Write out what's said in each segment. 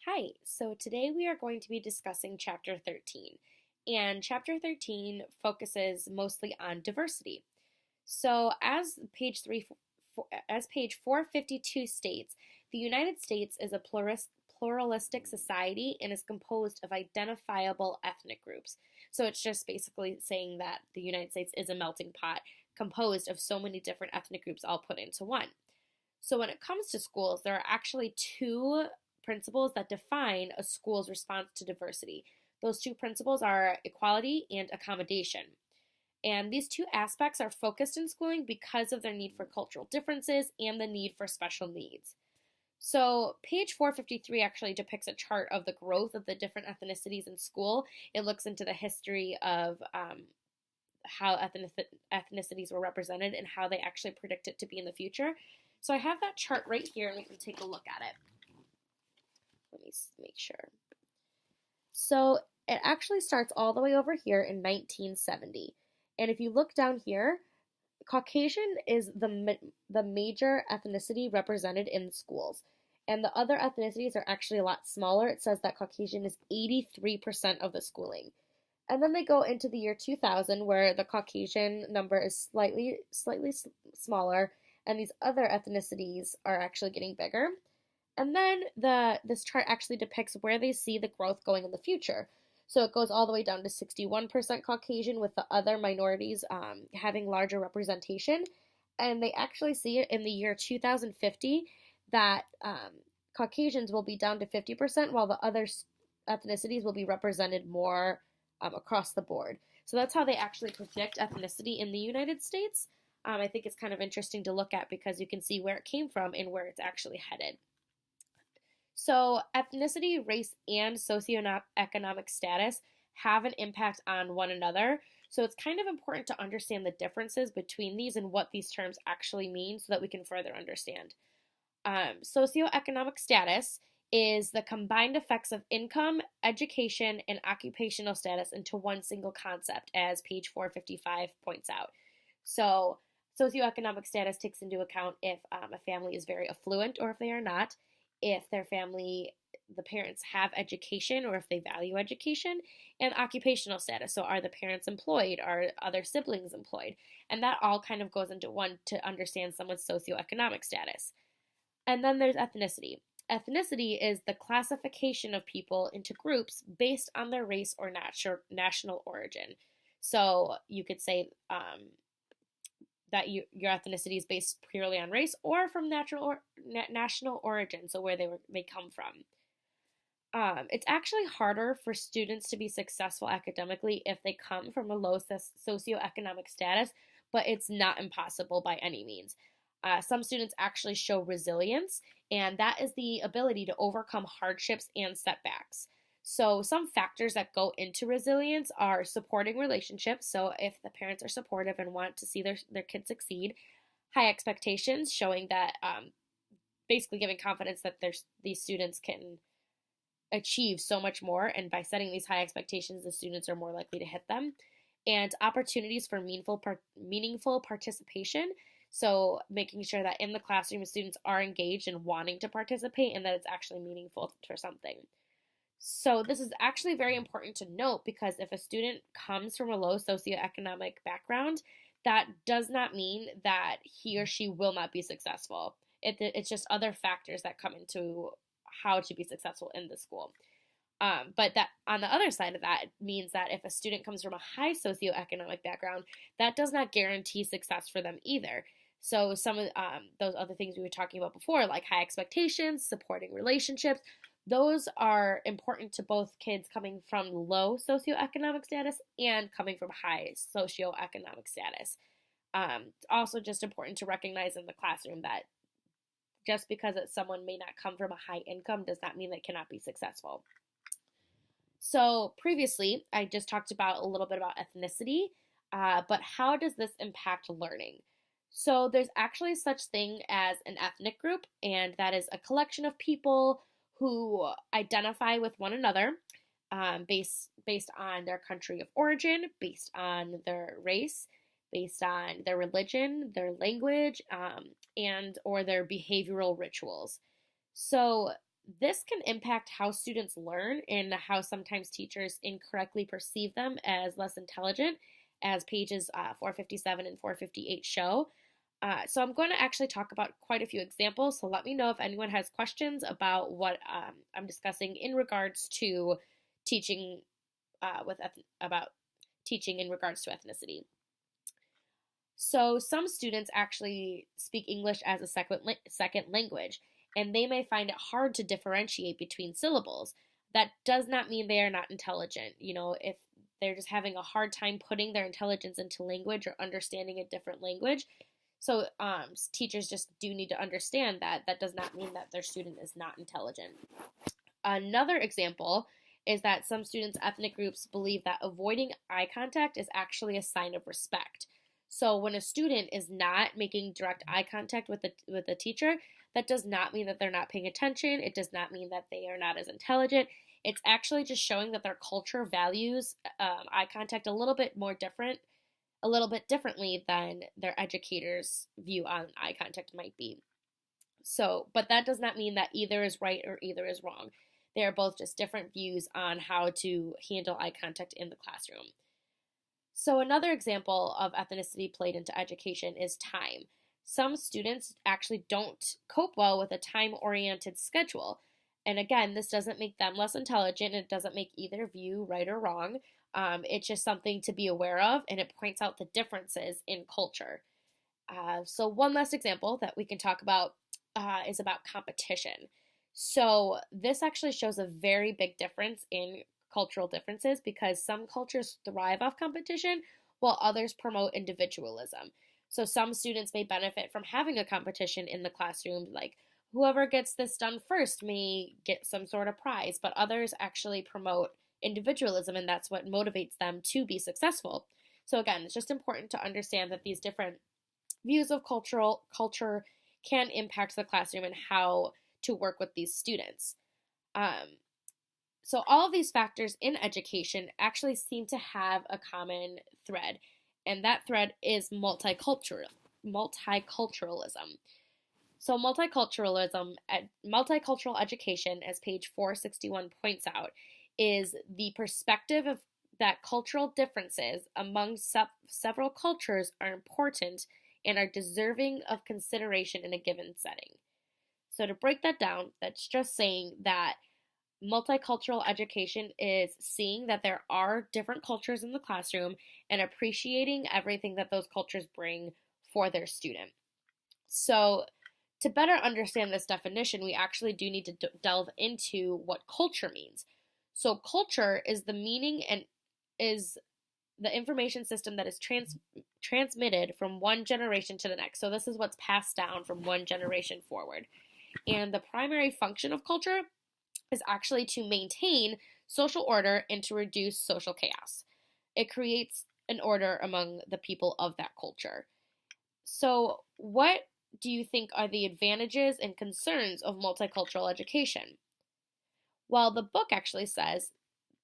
Hi, so today we are going to be discussing Chapter 13, and Chapter 13 focuses mostly on diversity. So, as page 452 states, the United States is a pluralistic society and is composed of identifiable ethnic groups. So, it's just basically saying that the United States is a melting pot composed of so many different ethnic groups all put into one. So, when it comes to schools, there are actually two principles that define a school's response to diversity. Those two principles are equality and accommodation. And these two aspects are focused in schooling because of their need for cultural differences and the need for special needs. So, page 453 actually depicts a chart of the growth of the different ethnicities in school. It looks into the history of how ethnicities were represented and how they actually predict it to be in the future. So, I have that chart right here, and we can take a look at it. Let me make sure. So it actually starts all the way over here in 1970. And if you look down here, Caucasian is the major ethnicity represented in schools. And the other ethnicities are actually a lot smaller. It says that Caucasian is 83% of the schooling. And then they go into the year 2000 where the Caucasian number is slightly smaller and these other ethnicities are actually getting bigger. And then this chart actually depicts where they see the growth going in the future. So it goes all the way down to 61% Caucasian, with the other minorities having larger representation. And they actually see it in the year 2050 that Caucasians will be down to 50%, while the other ethnicities will be represented more across the board. So that's how they actually predict ethnicity in the United States. I think it's kind of interesting to look at because you can see where it came from and where it's actually headed. So, ethnicity, race, and socioeconomic status have an impact on one another. So, it's kind of important to understand the differences between these and what these terms actually mean so that we can further understand. Socioeconomic status is the combined effects of income, education, and occupational status into one single concept, as page 455 points out. So, socioeconomic status takes into account if a family is very affluent or if they are not, if their family, the parents have education or if they value education, and occupational status. So are the parents employed? Are other siblings employed? And that all kind of goes into one to understand someone's socioeconomic status. And then there's ethnicity. Ethnicity is the classification of people into groups based on their race or national origin. So you could say that your ethnicity is based purely on race or from national origin, so where they come from. It's actually harder for students to be successful academically if they come from a low socioeconomic status, but it's not impossible by any means. Some students actually show resilience, and that is the ability to overcome hardships and setbacks. So some factors that go into resilience are supporting relationships. So if the parents are supportive and want to see their kids succeed, high expectations, showing that basically giving confidence that these students can achieve so much more. And by setting these high expectations, the students are more likely to hit them. And opportunities for meaningful participation. So making sure that in the classroom, students are engaged and wanting to participate and that it's actually meaningful for something. So this is actually very important to note because if a student comes from a low socioeconomic background, that does not mean that he or she will not be successful. It's just other factors that come into how to be successful in the school. But that on the other side of that means that if a student comes from a high socioeconomic background, that does not guarantee success for them either. So some of those other things we were talking about before, like high expectations, supporting relationships, those are important to both kids coming from low socioeconomic status and coming from high socioeconomic status. It's also just important to recognize in the classroom that just because someone may not come from a high income does not mean they cannot be successful. So previously, I just talked about a little bit about ethnicity, but how does this impact learning? So there's actually such thing as an ethnic group, and that is a collection of people who identify with one another based on their country of origin, based on their race, based on their religion, their language, and or their behavioral rituals. So this can impact how students learn and how sometimes teachers incorrectly perceive them as less intelligent, as pages 457 and 458 show. So I'm going to actually talk about quite a few examples. So let me know if anyone has questions about what I'm discussing in regards to teaching about teaching in regards to ethnicity. So some students actually speak English as a second language, and they may find it hard to differentiate between syllables. That does not mean they are not intelligent. If they're just having a hard time putting their intelligence into language or understanding a different language. So teachers just do need to understand that that does not mean that their student is not intelligent. Another example is that some students' ethnic groups believe that avoiding eye contact is actually a sign of respect. So when a student is not making direct eye contact with the teacher, that does not mean that they're not paying attention. It does not mean that they are not as intelligent. It's actually just showing that their culture values eye contact a little bit differently than their educators' view on eye contact might be. So, but that does not mean that either is right or either is wrong. They are both just different views on how to handle eye contact in the classroom. So another example of ethnicity played into education is time. Some students actually don't cope well with a time-oriented schedule. And again, this doesn't make them less intelligent. It doesn't make either view right or wrong. It's just something to be aware of, and it points out the differences in culture. So one last example that we can talk about is about competition. So this actually shows a very big difference in cultural differences because some cultures thrive off competition while others promote individualism. So some students may benefit from having a competition in the classroom, like whoever gets this done first may get some sort of prize, but others actually promote individualism, and that's what motivates them to be successful. So again, it's just important to understand that these different views of culture can impact the classroom and how to work with these students. So all of these factors in education actually seem to have a common thread, and that thread is multiculturalism. So multicultural education, as page 461 points out, is the perspective of that cultural differences among several cultures are important and are deserving of consideration in a given setting. So to break that down, that's just saying that multicultural education is seeing that there are different cultures in the classroom and appreciating everything that those cultures bring for their student. So to better understand this definition, we actually do need to delve into what culture means. So culture is the meaning and is the information system that is transmitted from one generation to the next. So this is what's passed down from one generation forward. And the primary function of culture is actually to maintain social order and to reduce social chaos. It creates an order among the people of that culture. So, what do you think are the advantages and concerns of multicultural education? Well, the book actually says,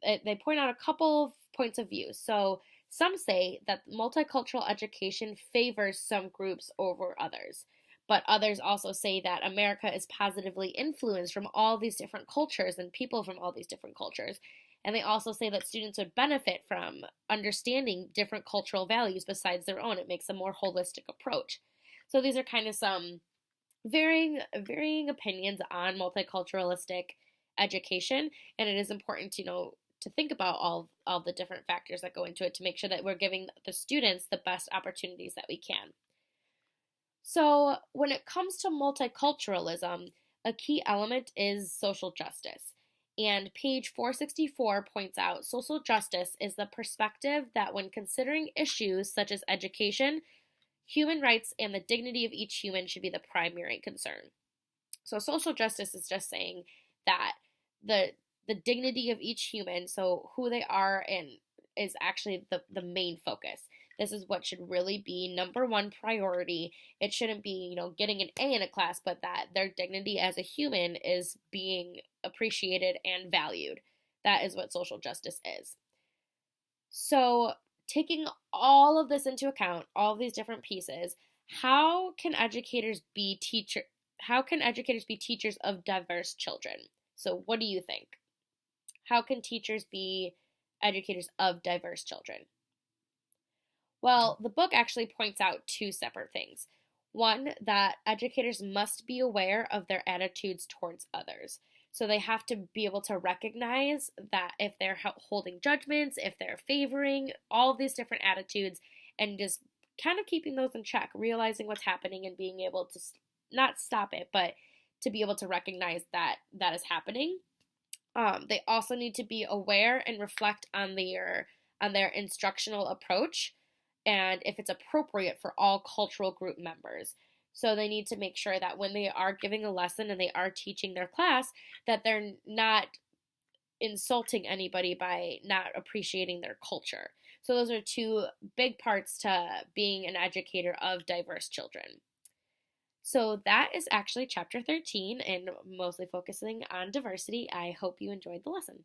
they point out a couple of points of view. So, some say that multicultural education favors some groups over others. But others also say that America is positively influenced from all these different cultures and people from all these different cultures. And they also say that students would benefit from understanding different cultural values besides their own. It makes a more holistic approach. So these are kind of some varying opinions on multiculturalistic education, and it is important to think about all the different factors that go into it to make sure that we're giving the students the best opportunities that we can. So when it comes to multiculturalism, a key element is social justice. And page 464 points out social justice is the perspective that when considering issues such as education, human rights, and the dignity of each human should be the primary concern. So social justice is just saying that the dignity of each human, so who they are, and is actually the main focus. This is what should really be number one priority. It shouldn't be, getting an A in a class, but that their dignity as a human is being appreciated and valued. That is what social justice is. So, taking all of this into account, all of these different pieces, how can educators be how can educators be teachers of diverse children? So, what do you think? How can teachers be educators of diverse children? Well, the book actually points out two separate things. One, that educators must be aware of their attitudes towards others. So they have to be able to recognize that if they're holding judgments, if they're favoring all of these different attitudes, and just kind of keeping those in check, realizing what's happening and being able to not stop it, but to be able to recognize that that is happening. They also need to be aware and reflect on their instructional approach and if it's appropriate for all cultural group members. So they need to make sure that when they are giving a lesson and they are teaching their class, that they're not insulting anybody by not appreciating their culture. So those are two big parts to being an educator of diverse children. So that is actually chapter 13 and mostly focusing on diversity. I hope you enjoyed the lesson.